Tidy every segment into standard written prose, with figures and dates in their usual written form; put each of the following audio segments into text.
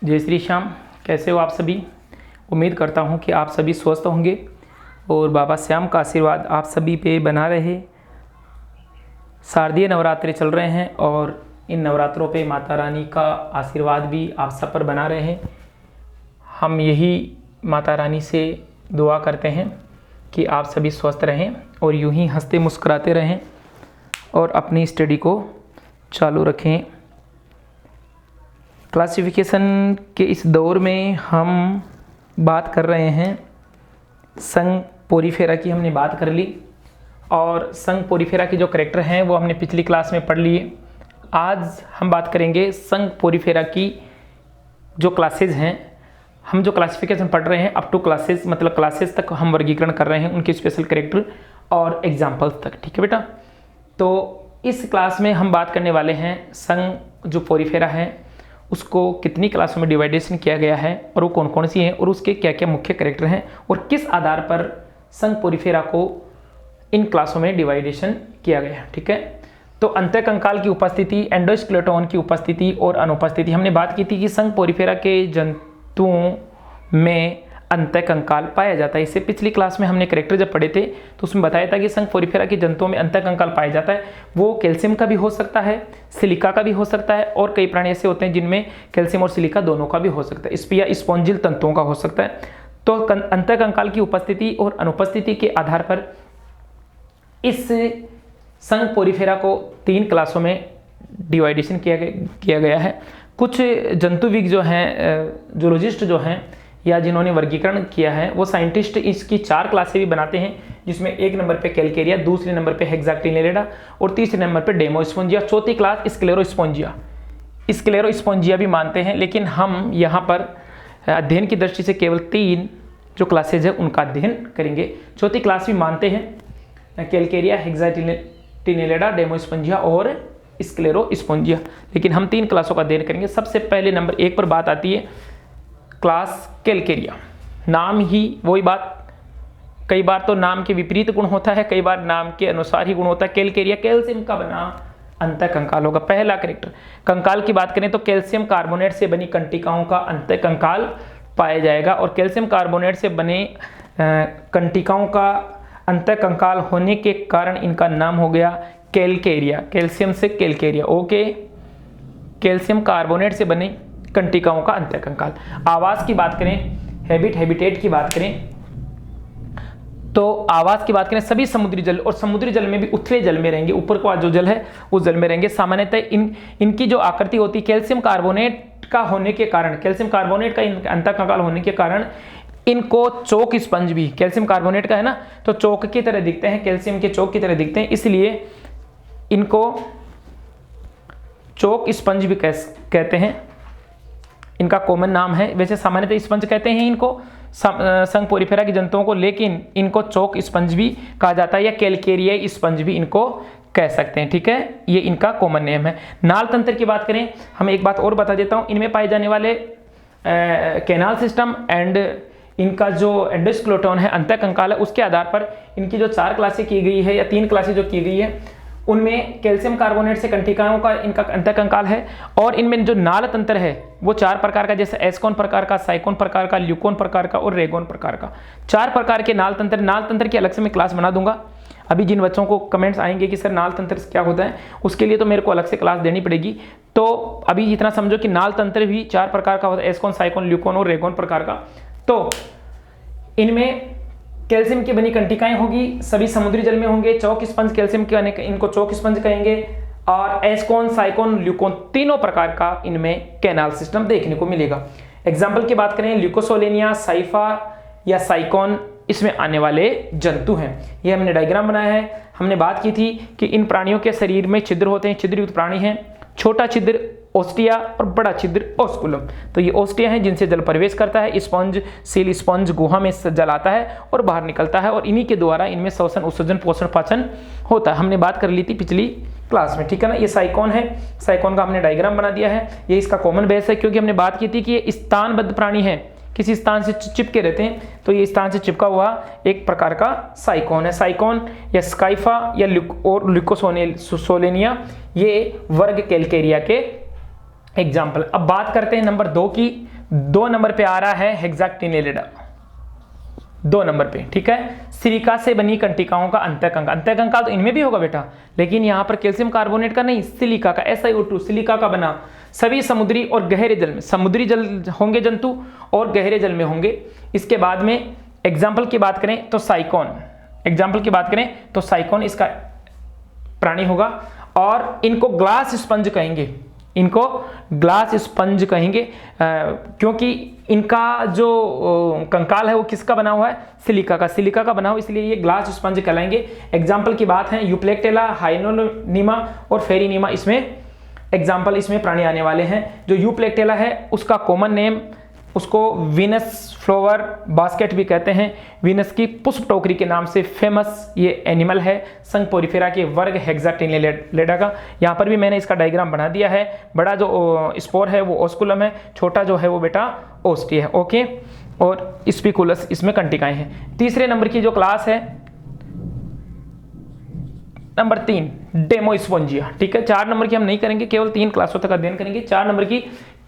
जय श्री श्याम। कैसे हो आप सभी? उम्मीद करता हूँ कि आप सभी स्वस्थ होंगे और बाबा श्याम का आशीर्वाद आप सभी पे बना रहे। शारदीय नवरात्रि चल रहे हैं और इन नवरात्रों पे माता रानी का आशीर्वाद भी आप सब पर बना रहे हैं। हम यही माता रानी से दुआ करते हैं कि आप सभी स्वस्थ रहें और यूं ही हंसते मुस्कुराते रहें और अपनी स्टडी को चालू रखें। क्लासिफिकेशन के इस दौर में हम बात कर रहे हैं संघ पोरीफेरा की। हमने बात कर ली और संघ पोरीफेरा के जो करैक्टर हैं वो हमने पिछली क्लास में पढ़ लिए। आज हम बात करेंगे संघ पोरीफेरा की जो क्लासेज हैं। हम जो क्लासिफिकेशन पढ़ रहे हैं अप टू क्लासेज, मतलब क्लासेज तक हम वर्गीकरण कर रहे हैं, उनके स्पेशल करैक्टर और एग्जाम्पल्स तक। ठीक है बेटा? तो इस क्लास में हम बात करने वाले हैं संघ जो पोरीफेरा है उसको कितनी क्लासों में डिवाइडेशन किया गया है और वो कौन कौन सी हैं और उसके क्या क्या मुख्य करैक्टर हैं और किस आधार पर संघ पोरीफेरा को इन क्लासों में डिवाइडेशन किया गया है। ठीक है? तो अंतःकंकाल की उपस्थिति, एंडोस्केलेटन की उपस्थिति और अनुपस्थिति। हमने बात की थी कि संघ पोरीफेरा के जंतुओं में अंतःकंकाल पाया जाता है। इससे पिछली क्लास में हमने करैक्टर जब पढ़े थे तो उसमें बताया था कि संघ पोरीफेरा के जंतुओं में अंतःकंकाल पाया जाता है। वो कैल्शियम का भी हो सकता है, सिलिका का भी हो सकता है और कई प्राणी ऐसे होते हैं जिनमें कैल्शियम और सिलिका दोनों का भी हो सकता है। या स्पॉन्जिल तंतुओं का हो सकता है। तो अंतःकंकाल की उपस्थिति और अनुपस्थिति के आधार पर इस संघ पोरीफेरा को 3 क्लासों में डिवाइडेशन किया गया है। कुछ जंतुविज्ञ जो हैं, जूलॉजिस्ट जो हैं या जिन्होंने वर्गीकरण किया है वो साइंटिस्ट इसकी 4 क्लासें भी बनाते हैं, जिसमें 1 नंबर पे कैलकेरिया, दूसरे नंबर पे हेक्साटिनेलिडा और तीसरे नंबर पे डेमोस्पोंजिया, चौथी क्लास स्क्लेरोस्पोंजिया। स्क्लेरोस्पोंजिया भी मानते हैं, लेकिन हम यहाँ पर अध्ययन की दृष्टि से केवल 3 जो क्लासेज है उनका अध्ययन करेंगे। चौथी क्लास भी मानते हैं कैलकेरिया, हेक्साटिनेलिडा, डेमोस्पोंजिया और स्क्लेरोस्पोंजिया, लेकिन हम 3 क्लासों का अध्ययन करेंगे। सबसे पहले नंबर 1 पर बात आती है क्लास कैलकेरिया। नाम ही वही बात, कई बार तो नाम के विपरीत गुण होता है, कई बार नाम के अनुसार ही गुण होता है। कैलकेरिया कैल्शियम का बना अंतःकंकाल होगा। पहला करैक्टर, कंकाल की बात करें तो कैल्शियम कार्बोनेट से बनी कंटिकाओं का अंतःकंकाल पाया जाएगा और कैल्शियम कार्बोनेट से बने कंटिकाओं का अंतःकंकाल होने के कारण इनका नाम हो गया कैलकेरिया। कैल्शियम से कैलकेरिया। ओके, कैल्शियम कार्बोनेट से बने कंटिकाओं का अंतःकंकाल। आवास की बात करें, हैबिटेट की बात करें तो आवास की बात करें सभी समुद्री जल, और समुद्री जल में भी उथले जल में रहेंगे, ऊपर का जो जल है उस जल में रहेंगे। सामान्यतः इनकी जो आकृति होती है कैल्शियम कार्बोनेट का होने के कारण, कैल्शियम कार्बोनेट का अंतःकंकाल होने के कारण इनको चौक स्पंज भी, कैल्शियम कार्बोनेट का है ना, तो चौक की तरह दिखते हैं, कैल्शियम के चौक की तरह दिखते हैं, इसलिए इनको चौक स्पंज भी कहते हैं। इनका कॉमन नाम है। वैसे सामान्यतः स्पंज कहते हैं इनको संघ पोरीफेरा की जंतुओं को, लेकिन इनको चौक स्पंज भी कहा जाता है या कैलकेरिया स्पंज भी इनको कह सकते हैं। ठीक है? ये इनका कॉमन नेम है। नाल तंत्र की बात करें, हम एक बात और बता देता हूं, इनमें पाए जाने वाले कैनाल सिस्टम एंड इनका जो एंडोस्केलेटन है, अंतःकंकाल है, उसके आधार पर इनकी जो 4 क्लासें की गई है या 3 क्लासें जो की गई है उनमें कैल्शियम कार्बोनेट से कंटिकाओं का इनका अंतःकंकाल है। और इनमें जो नाल तंत्र है वो 4 प्रकार का, जैसे एस्कोन प्रकार का, साइकोन प्रकार का, ल्यूकोन प्रकार का और रेगोन प्रकार का। 4 प्रकार के नाल तंत्र की अलग से मैं क्लास बना दूंगा। अभी जिन बच्चों को कमेंट्स आएंगे कि सर नाल तंत्र क्या होता है, उसके लिए तो मेरे को अलग से क्लास देनी पड़ेगी। तो अभी इतना समझो कि नाल तंत्र भी 4 प्रकार का होता है, एस्कोन, साइकोन, ल्यूकोन और रेगोन प्रकार का। तो इनमें कैल्शियम की बनी कंटिकाएं होगी, सभी समुद्री जल में होंगे, चौक स्पंज कैल्शियम के बने, इनको चौक स्पंज कहेंगे, और एस्कोन, साइकोन, ल्यूकोन तीनों प्रकार का इनमें कैनाल सिस्टम देखने को मिलेगा। एग्जाम्पल की बात करें, ल्यूकोसोलेनिया, साइफा या साइकोन इसमें आने वाले जंतु हैं। ये हमने डायग्राम बनाया है। हमने बात की थी कि इन प्राणियों के शरीर में छिद्र होते हैं, छिद्रयुक्त प्राणी हैं। छोटा छिद्र ओस्टिया और बड़ा छिद्र ओस्कुलम। तो ये ओस्टिया हैं जिनसे जल प्रवेश करता है, स्पंज, सील स्पंज गुहा में जल आता है और बाहर निकलता है, और इन्हीं के द्वारा इनमें श्वसन, उत्सर्जन, पोषण, पाचन होता है। हमने बात कर ली थी पिछली क्लास में। ठीक है ना? ये साइकोन है, साइकोन का हमने डायग्राम बना दिया है। ये इसका कॉमन बेस है, क्योंकि हमने बात की थी कि ये स्थानबद्ध प्राणी है, किसी स्थान से चिपके रहते हैं, तो ये स्थान से चिपका हुआ एक प्रकार का साइकोन है। साइकोन या स्काइफा या ल्यूकोसोलेनिया ये वर्ग कैलकेरिया के एग्जाम्पल। अब बात करते हैं नंबर 2 की। 2 नंबर पे आ रहा है हेक्साक्टिनेलिडा, 2 नंबर पे, ठीक है। सिलिका से बनी कंटिकाओं का अंतःकंकाल, अंतःकंकाल तो इनमें भी होगा बेटा, लेकिन यहाँ पर कैल्शियम कार्बोनेट का नहीं, सिलिका का, SiO2 सिलिका का बना सभी समुद्री और गहरे जल में, समुद्री जल होंगे जंतु और गहरे जल में होंगे। इसके बाद में एग्जाम्पल की बात करें तो साइकोन, एग्जाम्पल की बात करें तो साइकोन इसका प्राणी होगा, और इनको ग्लास स्पंज कहेंगे, इनको ग्लास स्पंज कहेंगे, क्योंकि इनका जो कंकाल है वो किसका बना हुआ है, सिलिका का, सिलिका का बना हुआ, इसलिए ये ग्लास स्पंज कहलाएंगे। एग्जाम्पल की बात है यूप्लेक्टेला, हाइनोनीमा और फेरिनीमा, इसमें एग्जाम्पल इसमें प्राणी आने वाले हैं। जो यूप्लेक्टेला है उसका कॉमन नेम, उसको वीनस फ्लावर बास्केट भी कहते हैं, वीनस की पुष्प टोकरी के नाम से फेमस ये एनिमल है, संघ पोरिफेरा के वर्ग हेक्साक्टिनेलिडा का। यहाँ पर भी मैंने इसका डायग्राम बना दिया है। बड़ा जो स्पोर है वो ओस्कुलम है, छोटा जो है वो बेटा ओस्टी है, ओके। और स्पिकुलस इसमें कंटिकाएं हैं। तीसरे नंबर की जो क्लास है नंबर 3 डेमोस्पोंजिया, ठीक है। 4 नंबर की हम नहीं करेंगे, केवल 3 क्लासों तक अध्ययन करेंगे। 4 नंबर की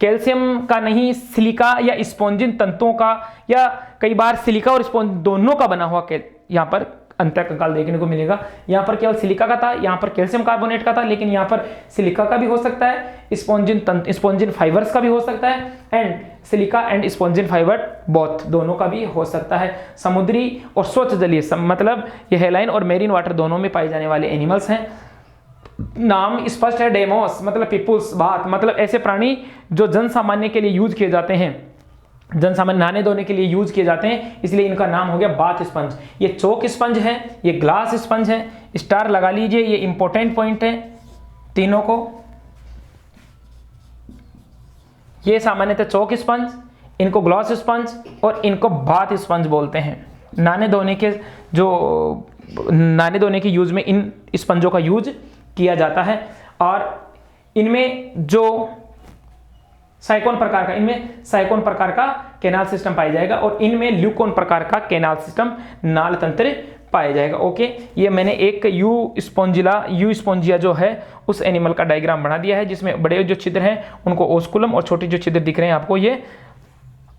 कैल्शियम का नहीं, सिलिका या स्पॉन्जिन तंतुओं का, या कई बार सिलिका और स्पॉन्ज दोनों का बना हुआ यहाँ पर अंतःकंकाल देखने को मिलेगा। यहाँ पर केवल सिलिका का था, यहाँ पर कैल्शियम कार्बोनेट का था, लेकिन यहाँ पर सिलिका का भी हो सकता है, स्पॉन्जिन फाइबर्स का भी हो सकता है, and silica and spongin fibre both दोनों का भी हो सकता है। समुद्री और स्वच्छ जलीय, मतलब ये हेलाइन और मेरीन वाटर दोनों में पाए जाने वाले एनिमल्स हैं। नाम स्पष्ट है, डेमोस मतलब पीपुल्स, बात मतलब ऐसे प्राणी जो जन सामान्य के लिए यूज किए जाते हैं, जन सामान्य नहाने धोने के लिए यूज किए जाते हैं, इसलिए इनका नाम हो गया बाथ स्पंज। ये चौक स्पंज है, ये ग्लास स्पंज है, स्टार लगा लीजिए, ये इंपॉर्टेंट पॉइंट है तीनों को। ये सामान्यतः चौक स्पंज, इनको ग्लास स्पंज और इनको बाथ स्पंज बोलते हैं। नहाने धोने के यूज में इन स्पंजों का यूज किया जाता है। और इनमें जो साइकोन प्रकार का, इनमें साइकोन प्रकार का कैनाल सिस्टम पाया जाएगा, और इनमें ल्यूकोन प्रकार का कैनाल सिस्टम, नाल तंत्र पाया जाएगा, ओके। ये मैंने एक यू स्पोंजिया जो है उस एनिमल का डायग्राम बना दिया है, जिसमें बड़े जो छिद्र हैं उनको ओस्कुलम और छोटे जो छिद्र दिख रहे हैं आपको ये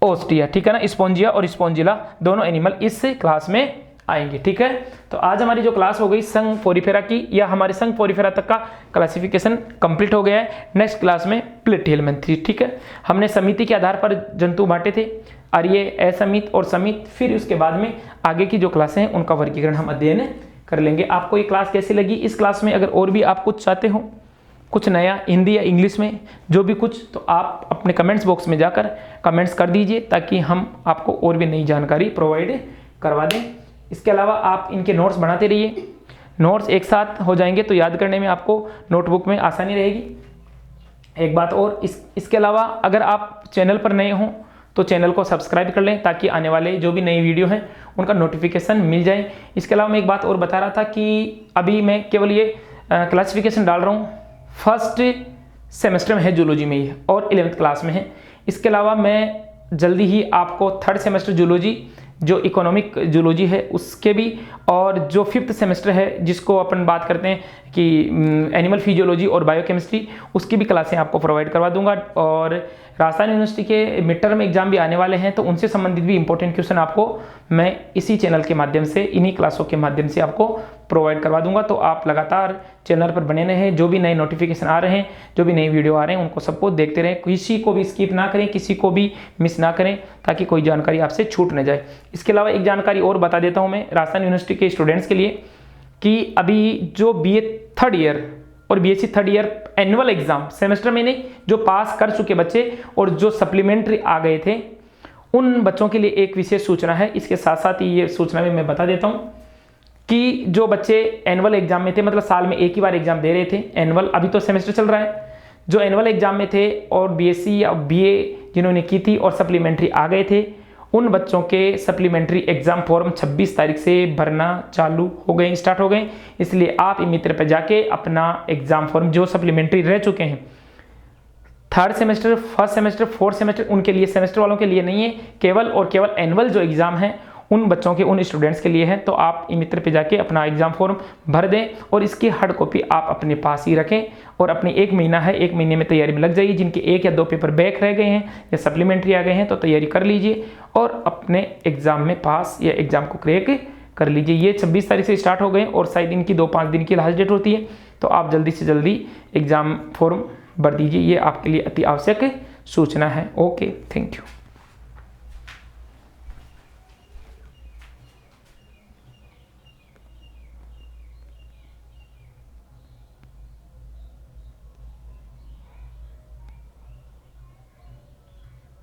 ओस्टिया, ठीक है ना। स्पोंजिया और स्पोंजिला दोनों एनिमल इस क्लास में आएंगे, ठीक है। तो आज हमारी जो क्लास हो गई संघ पोरिफेरा की, या हमारे संघ पोरिफेरा तक का क्लासिफिकेशन कंप्लीट हो गया है। नेक्स्ट क्लास में प्लेटिहेल्मिन्थी, ठीक है। हमने समिति के आधार पर जंतु बांटे थे, आर्य, असमित और समित। फिर उसके बाद में आगे की जो क्लासें हैं उनका वर्गीकरण हम अध्ययन कर लेंगे। आपको ये क्लास कैसी लगी? इस क्लास में अगर और भी आप कुछ चाहते हो, कुछ नया हिंदी या इंग्लिश में जो भी कुछ, तो आप अपने कमेंट्स बॉक्स में जाकर कमेंट्स कर दीजिए, ताकि हम आपको और भी नई जानकारी प्रोवाइड करवा दें। इसके अलावा आप इनके नोट्स बनाते रहिए, नोट्स एक साथ हो जाएंगे तो याद करने में आपको नोटबुक में आसानी रहेगी। एक बात और, इसके अलावा अगर आप चैनल पर नए हों तो चैनल को सब्सक्राइब कर लें, ताकि आने वाले जो भी नई वीडियो हैं उनका नोटिफिकेशन मिल जाए। इसके अलावा मैं एक बात और बता रहा था कि अभी मैं केवल ये क्लासिफिकेशन डाल रहा हूँ, फर्स्ट सेमेस्टर में है जूलॉजी में ही, और 11th क्लास में है। इसके अलावा मैं जल्दी ही आपको 3rd सेमेस्टर जूलॉजी, जो इकोनॉमिक जूलॉजी है उसके भी, और जो 5th सेमेस्टर है जिसको अपन बात करते हैं कि एनिमल फिजियोलॉजी और बायोकेमिस्ट्री, उसकी भी क्लासें आपको प्रोवाइड करवा दूंगा। और राजस्थान यूनिवर्सिटी के मिड टर्म एग्जाम भी आने वाले हैं, तो उनसे संबंधित भी इंपॉर्टेंट क्वेश्चन आपको मैं इसी चैनल के माध्यम से, इन्हीं क्लासों के माध्यम से आपको प्रोवाइड करवा दूंगा। तो आप लगातार चैनल पर बने रहें, जो भी नए नोटिफिकेशन आ रहे हैं, जो भी नई वीडियो आ रहे हैं, उनको सबको देखते रहें, किसी को भी स्किप ना करें, किसी को भी मिस ना करें, ताकि कोई जानकारी आपसे छूट न जाए। इसके अलावा एक जानकारी और बता देता हूँ मैं राजस्थान यूनिवर्सिटी के स्टूडेंट्स के लिए, कि अभी जो BA 3rd ईयर और BSc 3rd year annual exam semester में नहीं, जो पास कर चुके बच्चे और जो सप्लीमेंट्री आ गए थे, उन बच्चों के लिए एक विशेष सूचना है। इसके साथ साथ ही ये सूचना भी मैं बता देता हूँ कि जो बच्चे एनुअल एग्जाम में थे, मतलब साल में एक ही बार एग्जाम दे रहे थे, एनुअल, अभी तो सेमेस्टर चल रहा है, जो एनुअल एग्जाम में थे और BSc या BA जिन्होंने की थी और सप्लीमेंट्री आ गए थे, उन बच्चों के सप्लीमेंट्री एग्जाम फॉर्म 26 तारीख से भरना चालू हो गए, स्टार्ट हो गए। इसलिए आप मित्र पर जाके अपना एग्जाम फॉर्म, जो सप्लीमेंट्री रह चुके हैं 3rd semester, 1st semester, 4th semester, उनके लिए, सेमेस्टर वालों के लिए नहीं है, केवल और केवल एनुअल जो एग्जाम है उन बच्चों के, उन स्टूडेंट्स के लिए है। तो आप ई मित्र पे जाके अपना एग्ज़ाम फॉर्म भर दें और इसकी हार्ड कॉपी आप अपने पास ही रखें और अपनी 1 महीना है, 1 महीने में तैयारी में लग जाइए। जिनके 1 या 2 पेपर बैक रह गए हैं या सप्लीमेंट्री आ गए हैं तो तैयारी कर लीजिए और अपने एग्ज़ाम में पास या एग्ज़ाम को क्रैक कर लीजिए। ये 26 तारीख से स्टार्ट हो गए और शायद इनकी 2-5 दिन की लास्ट डेट होती है, तो आप जल्दी से जल्दी एग्ज़ाम फॉर्म भर दीजिए। ये आपके लिए अति आवश्यक सूचना है। Okay, thank you.